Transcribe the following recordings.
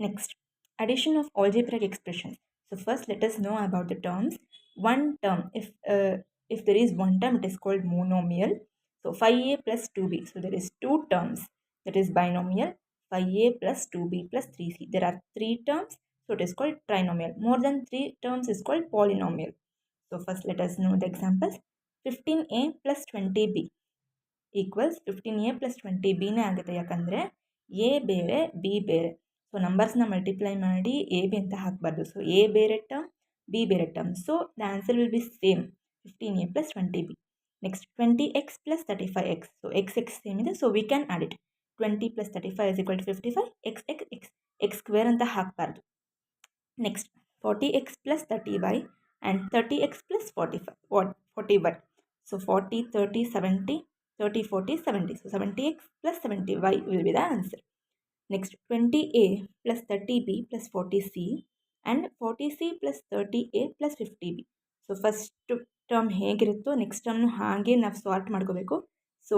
Next, addition of algebraic expressions. So first, let us know about the terms. One term, if there is one term, it is called monomial. So 5a plus 2b. So there is two terms, that is binomial. 5a plus 2b plus 3c. There are three terms, so it is called trinomial. More than three terms is called polynomial. So first, let us know the examples. 15a plus 20b equals 15a plus 20bನೇ ಆಗುತ್ತೆ. ಯಾಕಂದರೆ A ಬೇರೆ B ಬೇರೆ, so ನಂಬರ್ಸ್ನ multiply ಮಾಡಿ A B ಅಂತ ಹಾಕಬಾರ್ದು. So A ಬೇರೆ ಟರ್ಮ್, ಬಿ ಬೇರೆ term. So the answer will be same, 15a plus 20b. Next 20x plus 35x. So X same ಇದೆ, so we can add it. 20 plus 35 is equal to 55. X square ಅಂತ ಹಾಕಬಾರ್ದು. Next 40x plus 30y and 30x plus 40y. So 40, 30, 70, 30, 40, 70. So 70x plus 70y will be the answer. Next 20a plus 30b plus 40c and 40c plus 30a plus 50b. So first term ಹೇಗಿರುತ್ತೋ next ಟರ್ಮ್ನು ಹಾಗೆ ನಾವು sort ಮಾಡ್ಕೋಬೇಕು. So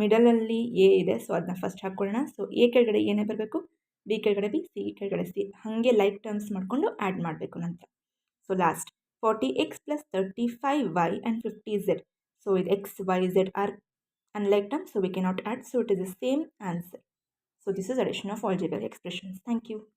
ಮಿಡಲಲ್ಲಿ A ಇದೆ, so ಅದನ್ನ first ಹಾಕ್ಕೊಳ್ಳೋಣ. So A ಕೆಳಗಡೆ ಏನೇ ಬರಬೇಕು, ಬಿ ಕೆಳಗಡೆ ಬಿ, ಸಿ ಕೆಳಗಡೆ ಸಿ, ಹಾಗೆ ಲೈಕ್ ಟರ್ಮ್ಸ್ ಮಾಡಿಕೊಂಡು ಆ್ಯಡ್ ಮಾಡಬೇಕು ನಂತರ. So last 40x plus 35y and 50z. So with x, y, z are unlike terms, so we cannot add, so it is the same answer. So this is addition of algebraic expressions. Thank you.